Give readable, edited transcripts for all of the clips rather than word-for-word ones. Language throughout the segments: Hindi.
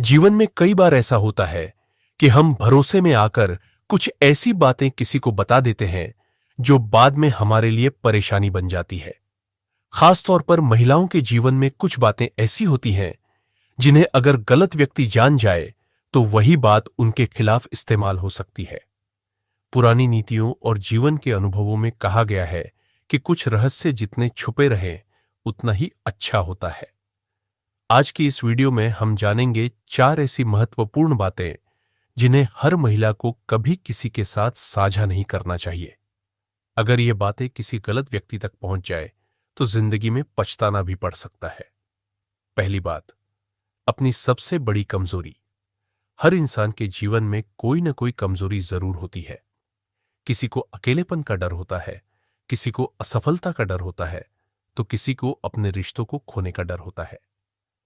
जीवन में कई बार ऐसा होता है कि हम भरोसे में आकर कुछ ऐसी बातें किसी को बता देते हैं जो बाद में हमारे लिए परेशानी बन जाती है। खासतौर पर महिलाओं के जीवन में कुछ बातें ऐसी होती हैं जिन्हें अगर गलत व्यक्ति जान जाए तो वही बात उनके खिलाफ इस्तेमाल हो सकती है। पुरानी नीतियों और जीवन के अनुभवों में कहा गया है कि कुछ रहस्य जितने छुपे रहें उतना ही अच्छा होता है। आज की इस वीडियो में हम जानेंगे 4 ऐसी महत्वपूर्ण बातें जिन्हें हर महिला को कभी किसी के साथ साझा नहीं करना चाहिए। अगर ये बातें किसी गलत व्यक्ति तक पहुंच जाए तो जिंदगी में पछताना भी पड़ सकता है। पहली बात, अपनी सबसे बड़ी कमजोरी। हर इंसान के जीवन में कोई न कोई कमजोरी जरूर होती है। किसी को अकेलेपन का डर होता है, किसी को असफलता का डर होता है, तो किसी को अपने रिश्तों को खोने का डर होता है।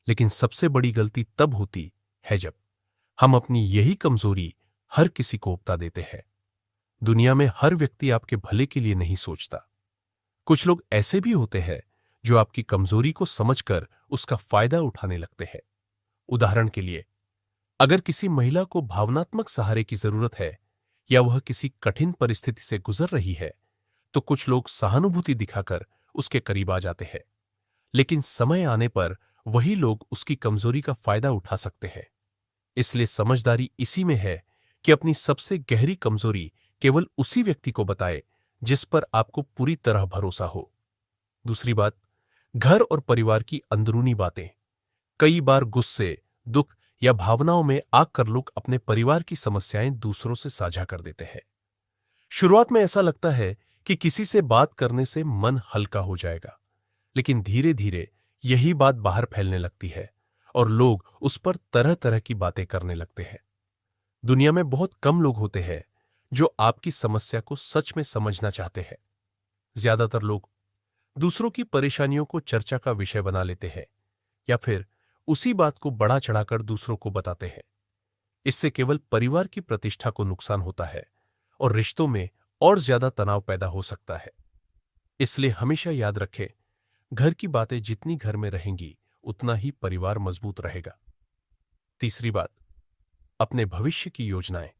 लेकिन सबसे बड़ी गलती तब होती है जब हम अपनी यही कमजोरी हर किसी को उकता देते हैं। दुनिया में हर व्यक्ति आपके भले के लिए नहीं सोचता। कुछ लोग ऐसे भी होते हैं जो आपकी कमजोरी को समझकर उसका फायदा उठाने लगते हैं। उदाहरण के लिए, अगर किसी महिला को भावनात्मक सहारे की जरूरत है या वह किसी कठिन परिस्थिति से गुजर रही है, तो कुछ लोग सहानुभूति दिखाकर उसके करीब आ जाते हैं। लेकिन समय आने पर वही लोग उसकी कमजोरी का फायदा उठा सकते हैं। इसलिए समझदारी इसी में है कि अपनी सबसे गहरी कमजोरी केवल उसी व्यक्ति को बताएं जिस पर आपको पूरी तरह भरोसा हो। दूसरी बात, घर और परिवार की अंदरूनी बातें। कई बार गुस्से, दुख या भावनाओं में आकर लोग अपने परिवार की समस्याएं दूसरों से साझा कर देते हैं। शुरुआत में ऐसा लगता है कि किसी से बात करने से मन हल्का हो जाएगा, लेकिन धीरे धीरे यही बात बाहर फैलने लगती है और लोग उस पर तरह तरह की बातें करने लगते हैं। दुनिया में बहुत कम लोग होते हैं जो आपकी समस्या को सच में समझना चाहते हैं। ज्यादातर लोग दूसरों की परेशानियों को चर्चा का विषय बना लेते हैं या फिर उसी बात को बढ़ा चढ़ाकर दूसरों को बताते हैं। इससे केवल परिवार की प्रतिष्ठा को नुकसान होता है और रिश्तों में और ज्यादा तनाव पैदा हो सकता है। इसलिए हमेशा याद रखें, घर की बातें जितनी घर में रहेंगी उतना ही परिवार मजबूत रहेगा। तीसरी बात, अपने भविष्य की योजनाएं।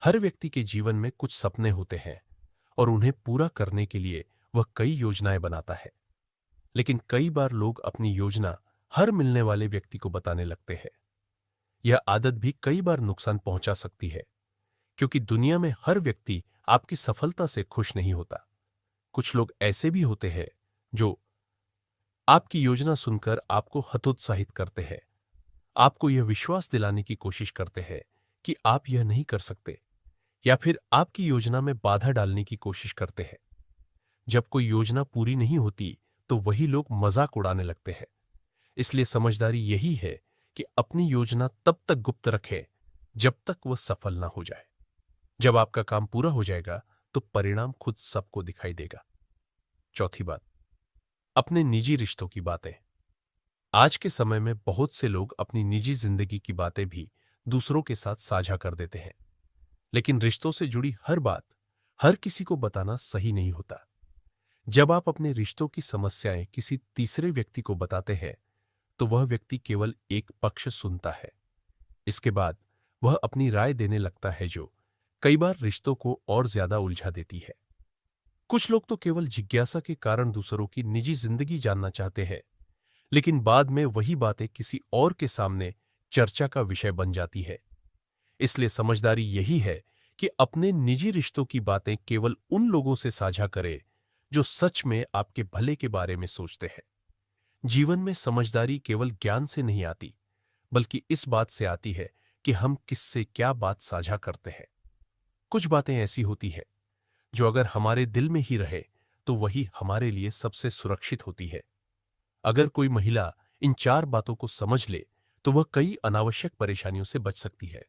हर व्यक्ति के जीवन में कुछ सपने होते हैं और उन्हें पूरा करने के लिए वह कई योजनाएं बनाता है। लेकिन कई बार लोग अपनी योजना हर मिलने वाले व्यक्ति को बताने लगते हैं। यह आदत भी कई बार नुकसान पहुंचा सकती है, क्योंकि दुनिया में हर व्यक्ति आपकी सफलता से खुश नहीं होता। कुछ लोग ऐसे भी होते हैं जो आपकी योजना सुनकर आपको हतोत्साहित करते हैं, आपको यह विश्वास दिलाने की कोशिश करते हैं कि आप यह नहीं कर सकते, या फिर आपकी योजना में बाधा डालने की कोशिश करते हैं। जब कोई योजना पूरी नहीं होती तो वही लोग मजाक उड़ाने लगते हैं। इसलिए समझदारी यही है कि अपनी योजना तब तक गुप्त रखें जब तक वह सफल ना हो जाए। जब आपका काम पूरा हो जाएगा तो परिणाम खुद सबको दिखाई देगा। चौथी बात, अपने निजी रिश्तों की बातें। आज के समय में बहुत से लोग अपनी निजी जिंदगी की बातें भी दूसरों के साथ साझा कर देते हैं, लेकिन रिश्तों से जुड़ी हर बात हर किसी को बताना सही नहीं होता। जब आप अपने रिश्तों की समस्याएं किसी तीसरे व्यक्ति को बताते हैं तो वह व्यक्ति केवल एक पक्ष सुनता है। इसके बाद वह अपनी राय देने लगता है जो कई बार रिश्तों को और ज्यादा उलझा देती है। कुछ लोग तो केवल जिज्ञासा के कारण दूसरों की निजी जिंदगी जानना चाहते हैं, लेकिन बाद में वही बातें किसी और के सामने चर्चा का विषय बन जाती है। इसलिए समझदारी यही है कि अपने निजी रिश्तों की बातें केवल उन लोगों से साझा करें जो सच में आपके भले के बारे में सोचते हैं। जीवन में समझदारी केवल ज्ञान से नहीं आती, बल्कि इस बात से आती है कि हम किससे क्या बात साझा करते हैं। कुछ बातें ऐसी होती है जो अगर हमारे दिल में ही रहे तो वही हमारे लिए सबसे सुरक्षित होती है। अगर कोई महिला इन 4 बातों को समझ ले तो वह कई अनावश्यक परेशानियों से बच सकती है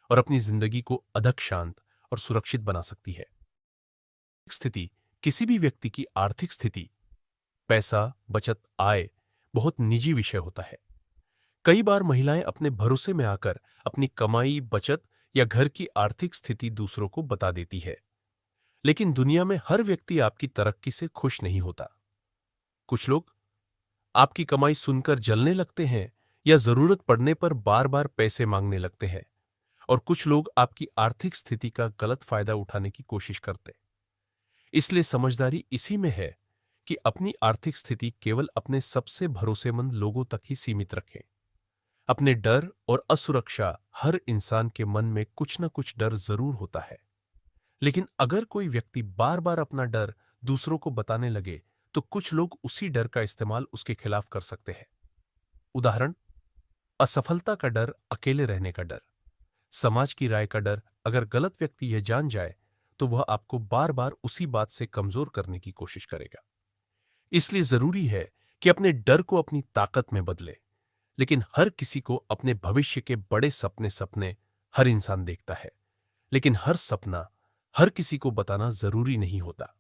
और अपनी जिंदगी को अधिक शांत और सुरक्षित बना सकती है। स्थिति, किसी भी व्यक्ति की आर्थिक स्थिति, पैसा, बचत, आय बहुत निजी विषय होता है। कई बार महिलाएं अपने भरोसे में आकर अपनी कमाई, बचत या घर की आर्थिक स्थिति दूसरों को बता देती है। लेकिन दुनिया में हर व्यक्ति आपकी तरक्की से खुश नहीं होता। कुछ लोग आपकी कमाई सुनकर जलने लगते हैं या जरूरत पड़ने पर बार बार पैसे मांगने लगते हैं। और कुछ लोग आपकी आर्थिक स्थिति का गलत फायदा उठाने की कोशिश करते हैं। इसलिए समझदारी इसी में है कि अपनी आर्थिक स्थिति केवल अपने सबसे भरोसेमंद लोगों तक ही सीमित रखें। अपने डर और असुरक्षा, हर इंसान के मन में कुछ ना कुछ डर जरूर होता है, लेकिन अगर कोई व्यक्ति बार बार अपना डर दूसरों को बताने लगे तो कुछ लोग उसी डर का इस्तेमाल उसके खिलाफ कर सकते हैं। उदाहरण, असफलता का डर, अकेले रहने का डर, समाज की राय का डर। अगर गलत व्यक्ति यह जान जाए तो वह आपको बार बार उसी बात से कमजोर करने की कोशिश करेगा। इसलिए जरूरी है कि अपने डर को अपनी ताकत में बदले। लेकिन हर किसी को अपने भविष्य के बड़े सपने सपने हर इंसान देखता है, लेकिन हर सपना हर किसी को बताना जरूरी नहीं होता।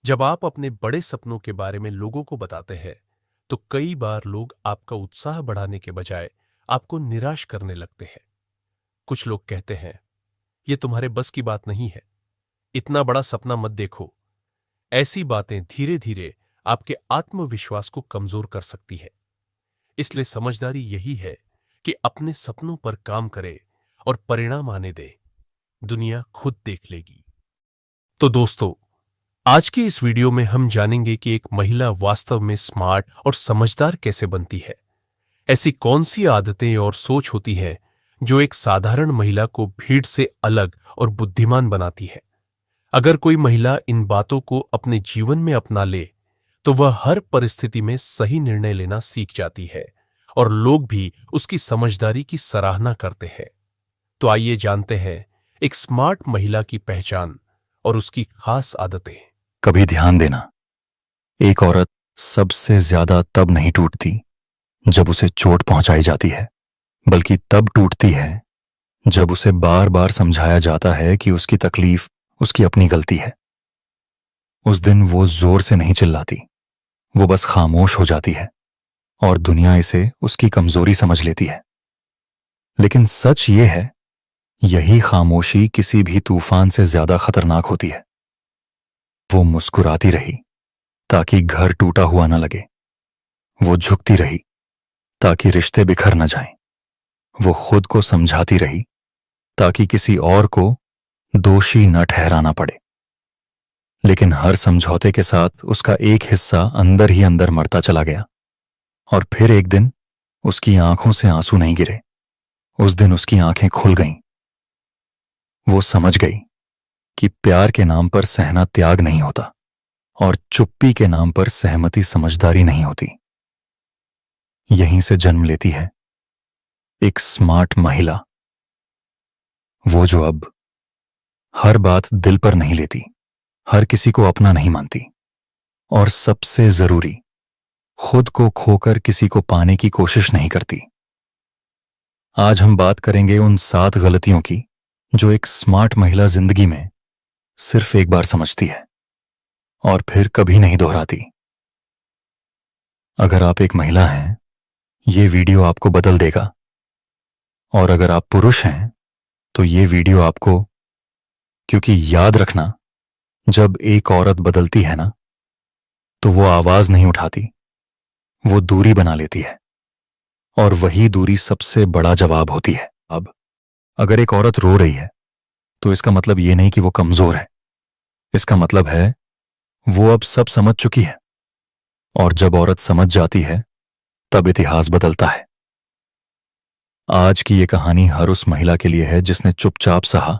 जब आप अपने बड़े सपनों के बारे में लोगों को बताते हैं तो कई बार लोग आपका उत्साह बढ़ाने के बजाय आपको निराश करने लगते हैं। कुछ लोग कहते हैं, यह तुम्हारे बस की बात नहीं है, इतना बड़ा सपना मत देखो। ऐसी बातें धीरे धीरे आपके आत्मविश्वास को कमजोर कर सकती है। इसलिए समझदारी यही है कि अपने सपनों पर काम करे और परिणाम आने दे। दुनिया खुद देख लेगी। तो दोस्तों, आज की इस वीडियो में हम जानेंगे कि एक महिला वास्तव में स्मार्ट और समझदार कैसे बनती है। ऐसी कौन सी आदतें और सोच होती है जो एक साधारण महिला को भीड़ से अलग और बुद्धिमान बनाती है। अगर कोई महिला इन बातों को अपने जीवन में अपना ले तो वह हर परिस्थिति में सही निर्णय लेना सीख जाती है और लोग भी उसकी समझदारी की सराहना करते हैं। तो आइए जानते हैं एक स्मार्ट महिला की पहचान और उसकी खास आदतें। कभी ध्यान देना, एक औरत सबसे ज्यादा तब नहीं टूटती जब उसे चोट पहुंचाई जाती है, बल्कि तब टूटती है जब उसे बार बार समझाया जाता है कि उसकी तकलीफ उसकी अपनी गलती है। उस दिन वो जोर से नहीं चिल्लाती, वो बस खामोश हो जाती है और दुनिया इसे उसकी कमजोरी समझ लेती है। लेकिन सच ये है, यही खामोशी किसी भी तूफान से ज्यादा खतरनाक होती है। वो मुस्कुराती रही ताकि घर टूटा हुआ न लगे, वो झुकती रही ताकि रिश्ते बिखर न जाएं, वो खुद को समझाती रही ताकि किसी और को दोषी न ठहराना पड़े। लेकिन हर समझौते के साथ उसका एक हिस्सा अंदर ही अंदर मरता चला गया और फिर एक दिन उसकी आंखों से आंसू नहीं गिरे। उस दिन उसकी आंखें खुल गईं। वो समझ गई कि प्यार के नाम पर सहना त्याग नहीं होता और चुप्पी के नाम पर सहमति समझदारी नहीं होती। यहीं से जन्म लेती है एक स्मार्ट महिला, वो जो अब हर बात दिल पर नहीं लेती, हर किसी को अपना नहीं मानती और सबसे जरूरी, खुद को खोकर किसी को पाने की कोशिश नहीं करती। आज हम बात करेंगे उन 7 गलतियों की जो एक स्मार्ट महिला जिंदगी में सिर्फ एक बार समझती है और फिर कभी नहीं दोहराती। अगर आप एक महिला हैं, ये वीडियो आपको बदल देगा, और अगर आप पुरुष हैं तो ये वीडियो आपको, क्योंकि याद रखना, जब एक औरत बदलती है ना, तो वो आवाज नहीं उठाती, वो दूरी बना लेती है और वही दूरी सबसे बड़ा जवाब होती है। अब अगर एक औरत रो रही है तो इसका मतलब ये नहीं कि वो कमजोर है, इसका मतलब है वो अब सब समझ चुकी है। और जब औरत समझ जाती है तब इतिहास बदलता है। आज की ये कहानी हर उस महिला के लिए है जिसने चुपचाप सहा,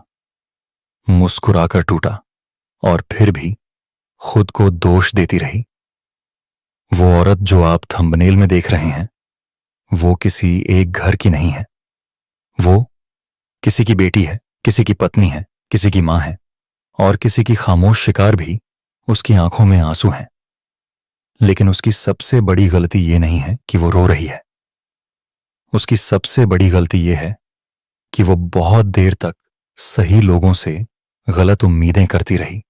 मुस्कुराकर टूटा और फिर भी खुद को दोष देती रही। वो औरत जो आप थंबनेल में देख रहे हैं, वो किसी एक घर की नहीं है, वो किसी की बेटी है, किसी की पत्नी है, किसी की मां है और किसी की खामोश शिकार भी उसकी आंखों में आंसू हैं। लेकिन उसकी सबसे बड़ी गलती ये नहीं है कि वो रो रही है, उसकी सबसे बड़ी गलती ये है कि वो बहुत देर तक सही लोगों से गलत उम्मीदें करती रही।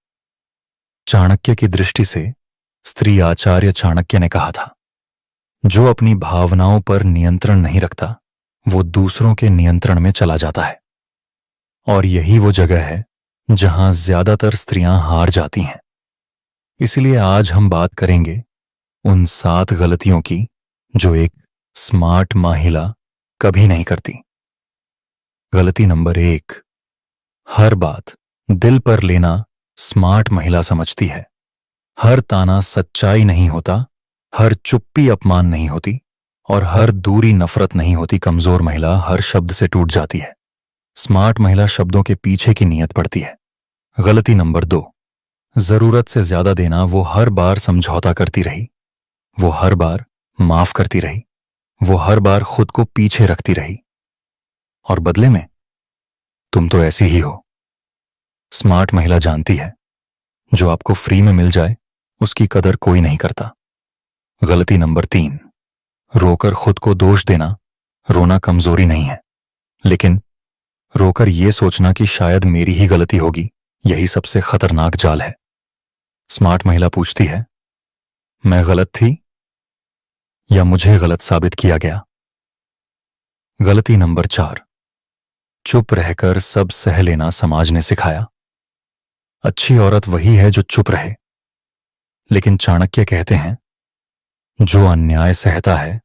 चाणक्य की दृष्टि से स्त्री आचार्य चाणक्य ने कहा था, जो अपनी भावनाओं पर नियंत्रण नहीं रखता वो दूसरों के नियंत्रण में चला जाता है। और यही वो जगह है जहां ज्यादातर स्त्रियां हार जाती हैं। इसलिए आज हम बात करेंगे उन 7 गलतियों की जो एक स्मार्ट महिला कभी नहीं करती। गलती नंबर 1, हर बात दिल पर लेना स्मार्ट महिला समझती है। हर ताना सच्चाई नहीं होता, हर चुप्पी अपमान नहीं होती, और हर दूरी नफरत नहीं होती। कमजोर महिला हर शब्द से टूट जाती है। स्मार्ट महिला शब्दों के पीछे की नीयत पड़ती है। गलती नंबर 2, जरूरत से ज्यादा देना। वो हर बार समझौता करती रही, वो हर बार माफ करती रही, वो हर बार खुद को पीछे रखती रही, और बदले में तुम तो ऐसी ही हो। स्मार्ट महिला जानती है, जो आपको फ्री में मिल जाए उसकी कदर कोई नहीं करता। गलती नंबर 3, रोकर खुद को दोष देना। रोना कमजोरी नहीं है, लेकिन रोकर यह सोचना कि शायद मेरी ही गलती होगी, यही सबसे खतरनाक जाल है। स्मार्ट महिला पूछती है, मैं गलत थी या मुझे गलत साबित किया गया? गलती नंबर 4, चुप रहकर सब सह लेना समाज ने सिखाया। अच्छी औरत वही है जो चुप रहे, लेकिन चाणक्य कहते हैं, जो अन्याय सहता है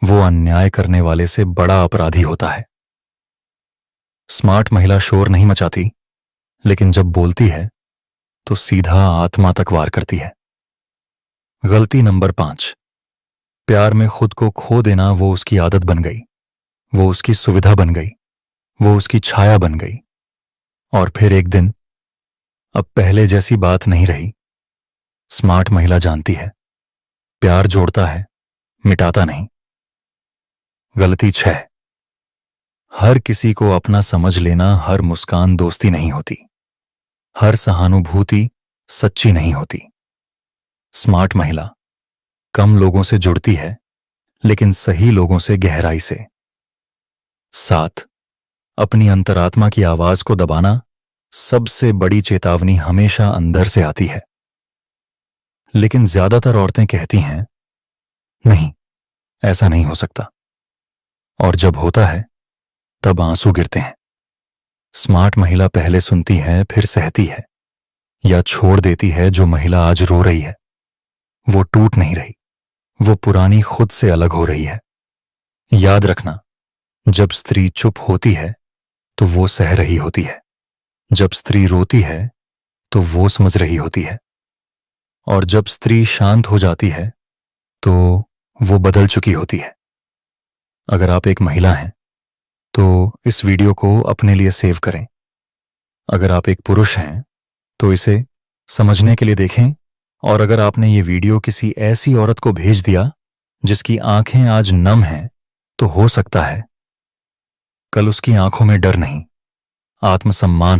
वो अन्याय करने वाले से बड़ा अपराधी होता है। स्मार्ट महिला शोर नहीं मचाती, लेकिन जब बोलती है तो सीधा आत्मा तक वार करती है। गलती नंबर 5, प्यार में खुद को खो देना। वो उसकी आदत बन गई, वो उसकी सुविधा बन गई, वो उसकी छाया बन गई, और फिर एक दिन अब पहले जैसी बात नहीं रही। स्मार्ट महिला जानती है, प्यार जोड़ता है, मिटाता नहीं। गलती 6, हर किसी को अपना समझ लेना। हर मुस्कान दोस्ती नहीं होती, हर सहानुभूति सच्ची नहीं होती। स्मार्ट महिला कम लोगों से जुड़ती है, लेकिन सही लोगों से गहराई से। 7, अपनी अंतरात्मा की आवाज को दबाना। सबसे बड़ी चेतावनी हमेशा अंदर से आती है, लेकिन ज्यादातर औरतें कहती हैं, नहीं, ऐसा नहीं हो सकता, और जब होता है तब आंसू गिरते हैं। स्मार्ट महिला पहले सुनती है, फिर सहती है, या छोड़ देती है। जो महिला आज रो रही है वो टूट नहीं रही, वो पुरानी खुद से अलग हो रही है। याद रखना, जब स्त्री चुप होती है तो वो सह रही होती है, जब स्त्री रोती है तो वो समझ रही होती है, और जब स्त्री शांत हो जाती है तो वो बदल चुकी होती है। अगर आप एक महिला हैं तो इस वीडियो को अपने लिए सेव करें। अगर आप एक पुरुष हैं तो इसे समझने के लिए देखें, और अगर आपने ये वीडियो किसी ऐसी औरत को भेज दिया जिसकी आंखें आज नम हैं, तो हो सकता है कल उसकी आंखों में डर नहीं, आत्मसम्मान हो।